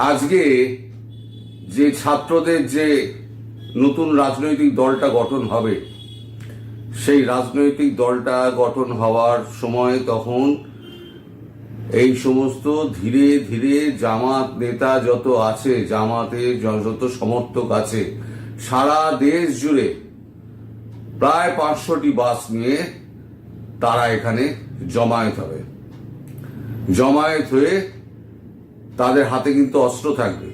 আজকে যে ছাত্রদের যে নতুন রাজনৈতিক দলটা গঠন হবে, সেই রাজনৈতিক দলটা গঠন হওয়ার সময় তখন এই সমস্ত ধীরে ধীরে জামাত নেতা যত আছে, জামাতের যত সমর্থক আছে, সারা দেশ জুড়ে প্রায় 500টি বাস নিয়ে তারা এখানে জমায়েত হবে। জমায়েত হয়ে তাদের হাতে কিন্তু অস্ত্র থাকবে।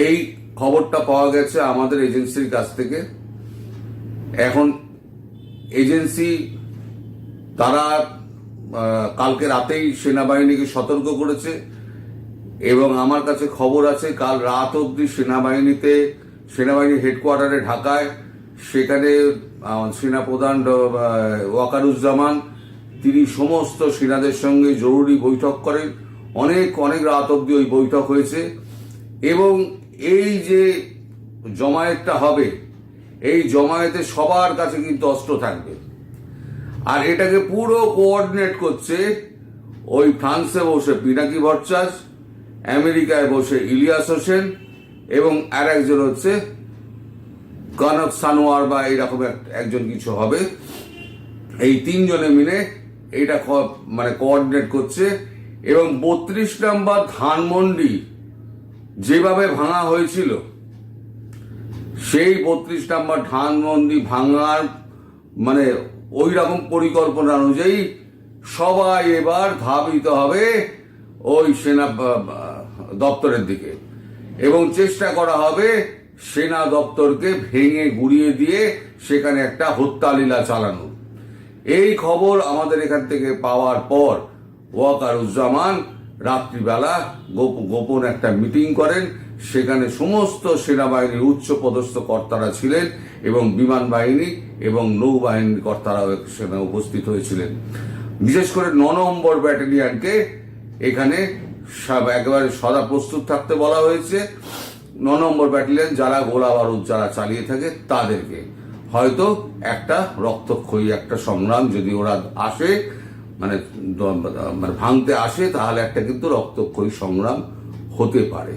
এই খবরটা পাওয়া গেছে আমাদের এজেন্সির কাছ থেকে। এখন এজেন্সি তারা কালকে রাতেই সেনাবাহিনীকে সতর্ক করেছে এবং আমার কাছে খবর আছে কাল রাত অবধি সেনাবাহিনীর হেডকোয়ার্টারে ঢাকায়, সেখানে সেনাপ্রধান ওয়াকারুজ্জামান তিনি সমস্ত সেনাদের সঙ্গে জরুরি বৈঠক করেন। অনেক রাত অবধি ওই বৈঠক হয়েছে এবং এই যে জমায়েতটা হবে, এই জমায়েতে সবার কাছে কিন্তু অস্ত্র থাকবে। আর এটাকে পুরো কোঅর্ডিনেট করছে ওই ফ্রান্সে বসে পিনাকি ভট্টাচার্য, আমেরিকায় বসে ইলিয়াস হোসেন এবং আর একজন হচ্ছে কনক সানোয়ার বা এইরকম একজন কিছু হবে। এই তিনজনে মিলে এটা কোঅর্ডিনেট করছে এবং 32 নম্বর ধানমন্ডি যেভাবে ভাঙা হয়েছিল, সেই 32 নম্বর ধানমন্ডি ভাঙার ওই রকম পরিকল্পনা অনুযায়ী সবাই এবার ধাবিত হবে ওই সেনা দপ্তরের দিকে এবং চেষ্টা করা হবে সেনা দপ্তরকে ভেঙে গুড়িয়ে দিয়ে সেখানে একটা হত্যালীলা চালানো। এই খবর আমাদের এখান থেকে পাওয়ার পর ওয়াকারুজ্জামান রাত্রিবেলা গোপন একটা মিটিং করেন। সেখানে সমস্ত সেনাবাহিনীর উচ্চ পদস্থ কর্তারা ছিলেন এবং বিমান বাহিনী এবং নৌবাহিনীর কর্তারা সেখানে উপস্থিত হয়েছিলেন। বিশেষ করে 9 নম্বর ব্যাটালিয়নকে এখানে একেবারে সদা প্রস্তুত থাকতে বলা হয়েছে। 9 নম্বর ব্যাটালিয়ন যারা গোলা বারুদ যারা চালিয়ে থাকে তাদেরকে হয়তো একটা রক্তক্ষয়ী একটা সংগ্রাম যদি ওরা আসে ভাঙতে আসে, তাহলে একটা কিন্তু রক্তক্ষয়ী সংগ্রাম হতে পারে।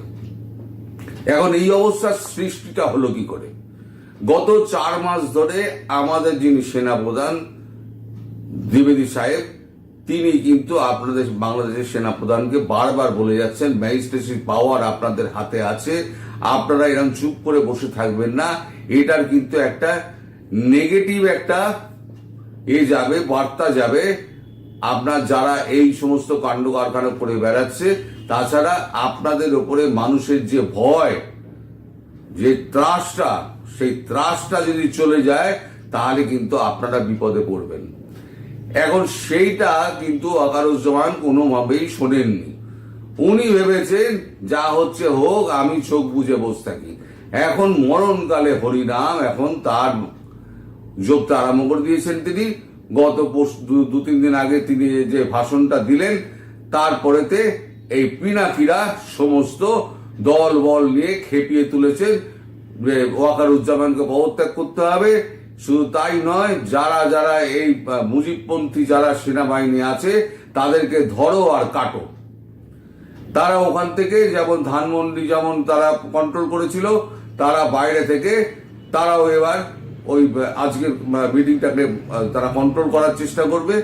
এখন এই অবস্থার সৃষ্টিটা হলো কি করে? গত 4 মাস ধরে আমাদের যিনি সেনাপ্রধান দ্বিবেদী সাহেব, তিনি কিন্তু আপনাদের বাংলাদেশের সেনাপ্রধানকে বারবার বলে যাচ্ছেন ম্যাজিস্ট্রেসি পাওয়ার আপনাদের হাতে আছে, আপনারা এরকম চুপ করে বসে থাকবেন না। এটার কিন্তু একটা নেগেটিভ একটা যাবে, বার্তা যাবে আপনার যারা এই সমস্ত কাণ্ড কারখানা করে বেড়াচ্ছে। তাছাড়া আপনাদের উপরে মানুষের যে ভয়, যে ত্রাসটা, সেই ত্রাসটা যদি চলে যায় তাহলে কিন্তু আপনারা বিপদে পড়বেন। এখন সেইটা কিন্তু ওয়াকারুজ্জামান কোনোভাবেই শোনেননি। উনি ভেবেছেন যা হচ্ছে হোক, আমি চোখ বুঝে বসে থাকি। এখন মরণকালে হরিনাম, এখন তার যোগটা আরম্ভ করে দিয়েছেন তিনি। গত 2-3 দিন আগে তিনি যে ভাষণটা দিলেন, তারপরেতে এই পিনাকিরা সমস্ত দল বল নিয়ে খেপিয়ে তুলেছেন যে ওয়াকারুজ্জামানকে পদত্যাগ করতে হবে। শুধু তাই নয়, যারা এই মুজিবপন্থী যারা সেনাবাহিনী আছে তাদেরকে ধরো আর কাটো। তারা ওখান থেকে যেমন ধানমন্ডি যেমন তারা কন্ট্রোল করেছিল, তারা বাইরে থেকে তারাও এবার ওই আজকের মিটিংটাকে তারা কন্ট্রোল করার চেষ্টা করবে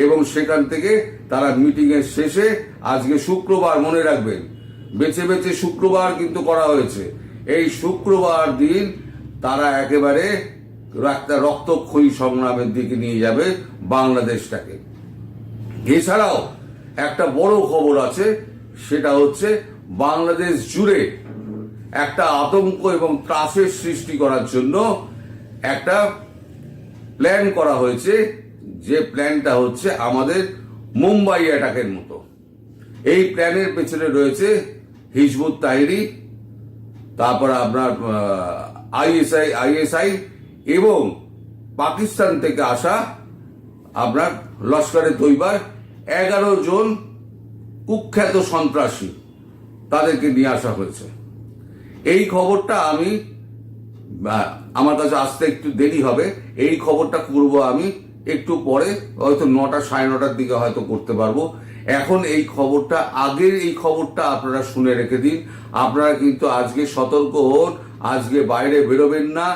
এবং সেখান থেকে তারা মিটিং এর শেষে, আজকে শুক্রবার মনে রাখবেন, বেছে বেছে শুক্রবার কিন্তু করা হয়েছে, এই শুক্রবার দিন তারা একেবারে একটা রক্তক্ষয়ী সংগ্রামের দিকে নিয়ে যাবে বাংলাদেশটাকে। এছাড়াও একটা বড় খবর আছে, সেটা হচ্ছে বাংলাদেশ জুড়ে একটা আতঙ্ক এবং ত্রাসের সৃষ্টি করার জন্য একটা প্ল্যান করা হয়েছে, যে প্ল্যানটা হচ্ছে আমাদের মুম্বাই অ্যাটাকের মতো। এই প্ল্যানের পেছনে রয়েছে হিজবুত তাহরির, তারপর আপনার আইএসআই এবং পাকিস্তান থেকে আসা আপনার লস্করে তৈবার 11 জন কুখ্যাত সন্ত্রাসী, তাদেরকে নিয়ে আসা হয়েছে। এই খবরটা আমার কাছে আসতে একটু দেরি হবে। এই খবরটা করবো আমি একটু পরে, হয়তো 9টা 9:30 দিকে হয়তো করতে পারবো। এখন এই খবরটা, আগের এই খবরটা আপনারা শুনে রেখে দিন। আপনারা কিন্তু আজকে সতর্ক হন, আজকে বাইরে বেরোবেন না।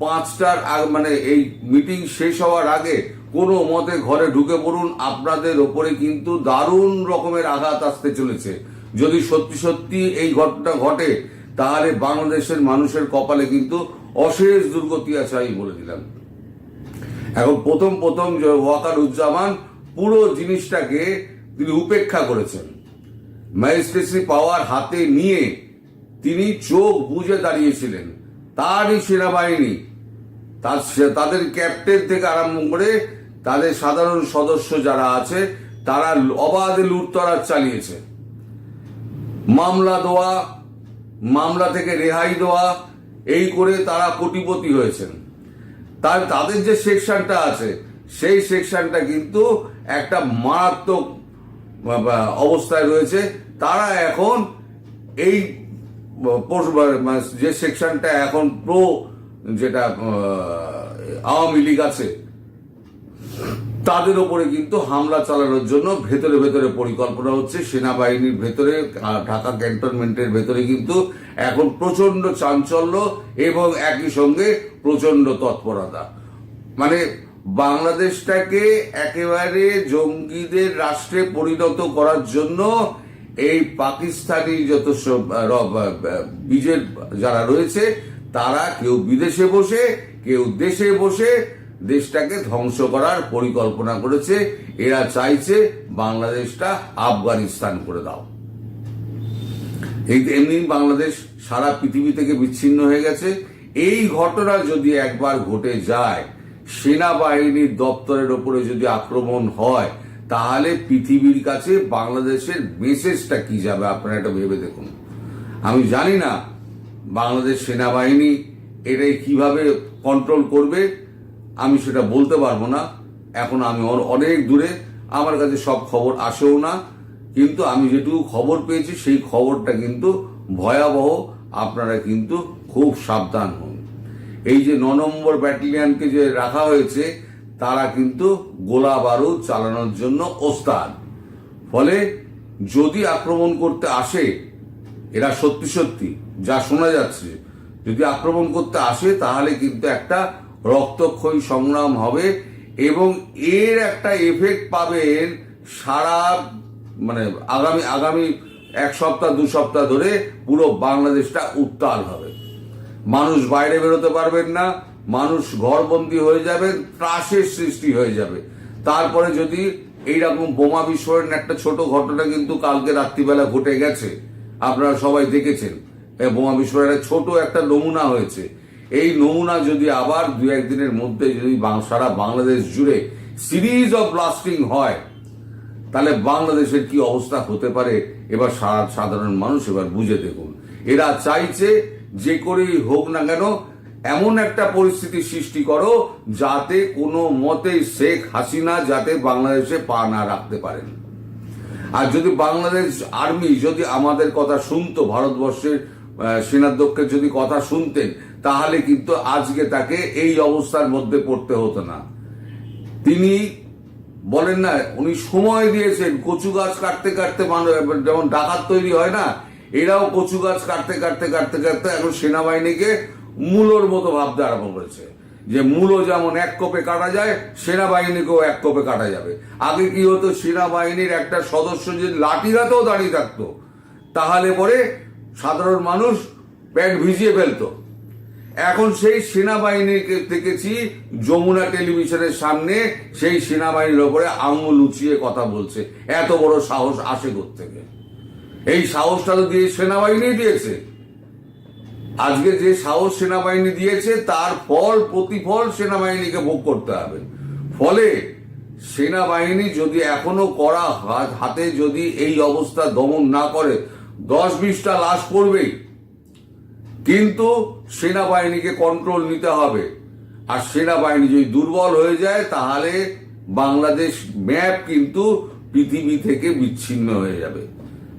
5টার মানে এই মিটিং শেষ হওয়ার আগে কোনো মতে ঘরে ঢুকে পড়ুন। আপনাদের ওপরে কিন্তু দারুণ রকমের আঘাত আসতে চলেছে। যদি সত্যি সত্যি এই ঘটনা ঘটে, তাহলে বাংলাদেশের মানুষের কপালে কিন্তু অশেষ দুর্গতি আছে, আমি বলে দিলাম। এখন প্রথম ওয়াকারুজ্জামান পুরো জিনিসটাকে তিনি উপেক্ষা করেছেন। ম্যাজিস্ট্রেসি পাওয়ার হাতে নিয়ে তিনি চোখ বুজে দাঁড়িয়েছিলেন। তারই সেনাবাহিনী, তাদের ক্যাপ্টেন থেকে আরম্ভ করে তাদের সাধারণ সদস্য যারা আছে, তারা অবাধে লুটতরাজ চালিয়েছে। মামলা দেওয়া, মামলা থেকে রেহাই দেওয়া, এই করে তারা কোটিপতি হয়েছেন। তাদের যে সেকশনটা আছে, সেই সেকশনটা কিন্তু একটা মারাত্মক অবস্থায় রয়েছে। তারা এখন এই যে সেকশনটা এখন যেটা আওয়ামী লীগ আছে, তাদের উপরে কিন্তু হামলা চালানোর জন্য ভেতরে ভেতরে পরিকল্পনা হচ্ছে। সেনাবাহিনীর ভেতরে, ঢাকা ক্যান্টনমেন্টের ভেতরে কিন্তু এখন প্রচন্ড চাঞ্চল্য এবং একই সঙ্গে প্রচন্ড তৎপরতা। মানে বাংলাদেশটাকে একেবারে জঙ্গিদের রাষ্ট্রে পরিণত করার জন্য এই পাকিস্তানি যত বীজের যারা রয়েছে, তারা কেউ বিদেশে বসে, কেউ দেশে বসে দেশটাকে ধ্বংস করার পরিকল্পনা করেছে। এরা চাইছে বাংলাদেশটা আফগানিস্তান করে দাও। এমনি বাংলাদেশ সারা পৃথিবী থেকে বিচ্ছিন্ন হয়ে গেছে। এই ঘটনা যদি একবার ঘটে যায়, সেনাবাহিনীর দপ্তরের ওপরে যদি আক্রমণ হয়, তাহলে পৃথিবীর কাছে বাংলাদেশের মেসেজটা কি যাবে, আপনারা এটা ভেবে দেখুন। আমি জানি না বাংলাদেশ সেনাবাহিনী এটাই কিভাবে কন্ট্রোল করবে, আমি সেটা বলতে পারবো না। এখন আমি অনেক দূরে, আমার কাছে সব খবর আসেও না, কিন্তু আমি যেটুকু খবর পেয়েছি সেই খবরটা কিন্তু ভয়াবহ। আপনারা কিন্তু খুব সাবধান হন। এই যে 9 নম্বর ব্যাটালিয়নকে যে রাখা হয়েছে, তারা কিন্তু গোলা বারুদ চালানোর জন্য ওস্তাদ। ফলে যদি আক্রমণ করতে আসে, এরা সত্যি সত্যি যা শোনা যাচ্ছে, যদি আক্রমণ করতে আসে, তাহলে কিন্তু একটা রক্তক্ষয়ী সংগ্রাম হবে এবং এর একটা এফেক্ট পাবেন সারা আগামী 1 সপ্তাহ 2 সপ্তাহ ধরে পুরো বাংলাদেশটা উত্তাল হবে। মানুষ বাইরে বেরোতে পারবেন না, মানুষ ঘরবন্দি হয়ে যাবেন, ত্রাসের সৃষ্টি হয়ে যাবে। তারপরে যদি এইরকম বোমা বিস্ফোরণ, একটা ছোট ঘটনা কিন্তু কালকে রাত্রিবেলা ঘটে গেছে, আপনারা সবাই দেখেছেন। বোমা বিস্ফোরণের ছোট একটা নমুনা হয়েছে। এই নমুনা যদি আবার 2-1 দিনের মধ্যে যদি সারা বাংলাদেশ জুড়ে সিরিজ অফ ব্লাস্টিং হয়, তাহলে বাংলাদেশের কি অবস্থা হতে পারে এবার সাধারণ মানুষ এবার বুঝে দেখুন। এরা চাইছে যে করেই হোক না কেন এমন একটা পরিস্থিতি সৃষ্টি করো যাতে কোনো মতে শেখ হাসিনা যাতে বাংলাদেশে পা না রাখতে পারেন। আর যদি বাংলাদেশ আর্মি যদি আমাদের কথা শুনতো, ভারতবর্ষের সেনাধ্যক্ষের যদি কথা শুনতেন, তাহলে কিন্তু আজকে তাকে এই অবস্থার মধ্যে পড়তে হতো না। তিনি বলেন না, উনি সময় দিয়েছেন। কচু গাছ কাটতে কাটতে যেমন ডাকাত তৈরি হয় না, এরাও কচু গাছ কাটতে কাটতে কাটতে কাটতে এখন সেনাবাহিনীকে মূলোর মতো ভাবতে আরম্ভ করেছে যে মূলো যেমন 1 কোপে কাটা যায়, সেনাবাহিনীকেও 1 কোপে কাটা যাবে। আগে কি হতো, সেনাবাহিনীর একটা সদস্য যদি লাঠিরাতেও দাঁড়িয়ে থাকতো, তাহলে পরে সাধারণ মানুষ প্যান্ট ভিজিয়ে ফেলতো। এখন সেই সেনাবাহিনীকে দেখেছি যমুনা টেলিভিশনের সামনে সেই সেনাবাহিনীর ওপরে আঙুল উঁচিয়ে কথা বলছে। এত বড় সাহস আসে কোত্থেকে? এই সাহসটা তো দিয়ে সেনাবাহিনী দিয়েছে। আজকে যে সাহস সেনাবাহিনী দিয়েছে, তার প্রতিফল সেনাবাহিনীকে ভোগ করতে হবে। ফলে সেনাবাহিনী যদি এখনো কড়া হাতে যদি এই অবস্থা দমন না করে, 10-20টা লাশ পড়বেই। কিন্তু সেনাবাহিনীকে কন্ট্রোল নিতে হবে। আর সেনাবাহিনী যদি দুর্বল হয়ে যায়, তাহলে বাংলাদেশ ম্যাপ কিন্তু পৃথিবী থেকে বিচ্ছিন্ন হয়ে যাবে।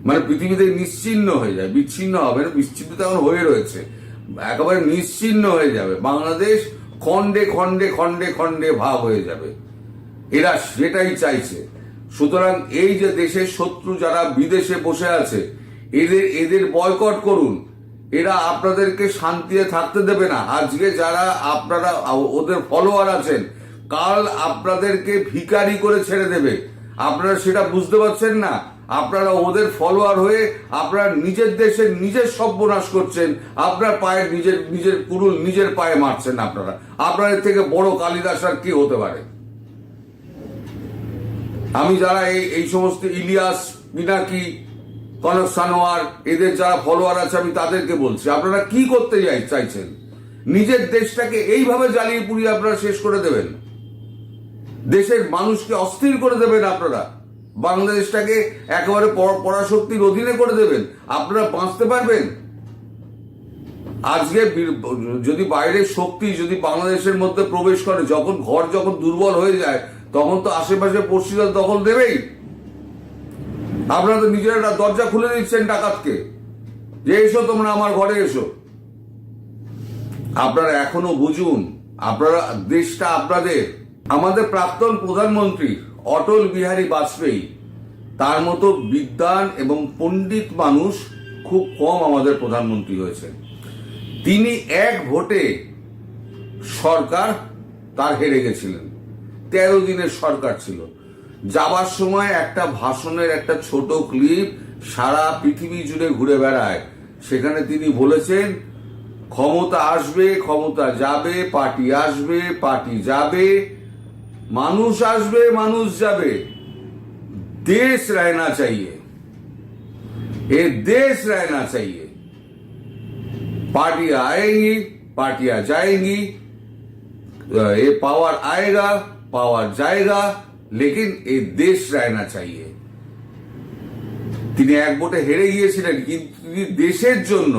মানে পৃথিবী থেকে নিশ্চিহ্ন হয়ে যায়, বিচ্ছিন্ন হবে না, বিচ্ছিন্ন তেমন হয়ে রয়েছে, একেবারে নিশ্চিহ্ন হয়ে যাবে। বাংলাদেশ খন্ডে খন্ডে খন্ডে খন্ডে ভাগ হয়ে যাবে। এরা সেটাই চাইছে। সুতরাং এই যে দেশের শত্রু যারা বিদেশে বসে আছে, এদের বয়কট করুন। এরা আপনাদেরকে শান্তিতে থাকতে দেবে না। আজকে যারা আপনারা ওদের ফলোয়ার আছেন, কাল আপনাদেরকে ভিখারি করে ছেড়ে দেবে। আপনারা সেটা বুঝতে পারছেন না। আপনারা ওদের ফলোয়ার হয়ে আপনারা নিজের দেশের নিজের সর্বনাশ করছেন। আপনার পায়ে নিজের কুড়ুল নিজের পায়ে মারছেন। আপনাদের থেকে বড় কালিদাস আর কি হতে পারে? আমি যারা এই সমস্ত ইলিয়াস, পিনাকি, কনক সানোয়ার, এদের যারা ফলোয়ার আছে, আমি তাদেরকে বলছি, আপনারা কি করতে চাইছেন? নিজের দেশটাকে এইভাবে জ্বালিয়ে পুড়িয়ে আপনারা শেষ করে দেবেন, দেশের মানুষকে অস্থির করে দেবেন, আপনারা বাংলাদেশটাকে একেবারে পরাশক্তির অধীনে করে দেবেন। আপনারা বাঁচতে পারবেন? আজকে যদি বাইরের শক্তি যদি বাংলাদেশের মধ্যে প্রবেশ করে, যখন দুর্বল হয়ে যায়, তখন তো আশেপাশে পশ্চিমা দখল দেবেই। আপনারা তো নিজেরা দরজা খুলে দিচ্ছেন ডাকাতকে, যে এসো তোমরা আমার ঘরে এসো। আপনারা এখনো বুঝুন, আপনারা দেশটা আপনাদের। আমাদের প্রাক্তন প্রধানমন্ত্রী অটল বিহারী বাজপেয়ী, তার মতো বিদ্বান এবং পণ্ডিত মানুষ খুব কম আমাদের প্রধানমন্ত্রী হয়েছেন। তিনি এক ভোটে সরকার তার হেরে গেছিলেন। 13 দিনের সরকার ছিল। যাবার সময় একটা ভাষণের একটা ছোট ক্লিপ সারা পৃথিবী জুড়ে ঘুরে বেড়ায়। সেখানে তিনি বলেছেন, ক্ষমতা আসবে, ক্ষমতা যাবে, পার্টি আসবে, পার্টি যাবে, মানুষ আসবে, মানুষ যাবে, देश रहना चाहिए, ये देश रहना चाहिए। पार्टियां आएंगी, पार्टियां जाएंगी, ये पावर आएगा, पावर जाएगा, लेकिन ये देश रहना चाहिए। তিনি এক ভোটে হেরে গিয়েছিলেন, কিন্তু তিনি দেশের জন্য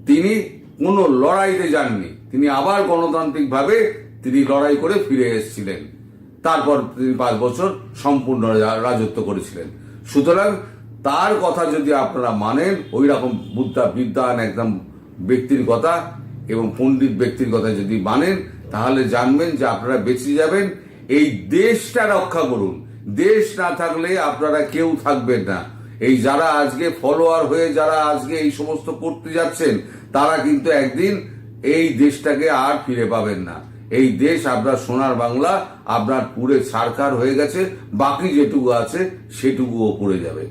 তিনি কোনো লড়াইতে যাননি। তিনি আবার গণতান্ত্রিকভাবে তিনি লড়াই করে ফিরে এসেছিলেন। তারপর তিনি 5 বছর সম্পূর্ণ রাজত্ব করেছিলেন। সুতরাং তার কথা যদি আপনারা মানেন, ওই রকম বিদ্বান একদম ব্যক্তির কথা এবং পণ্ডিত ব্যক্তির কথা যদি মানেন, তাহলে জানবেন যে আপনারা বেঁচে যাবেন। এই দেশটা রক্ষা করুন। দেশ না থাকলে আপনারা কেউ থাকবেন না। এই যারা আজকে ফলোয়ার হয়ে যারা আজকে এই সমস্ত করতে যাচ্ছেন, তারা কিন্তু একদিন এই দেশটাকে আর ফিরে পাবেন না। এই দেশ আপনার সোনার বাংলা, আপনার পুরে ছারখার হয়ে গেছে। বাকি যেটুকু আছে সেটুকুও পুড়ে যাবে।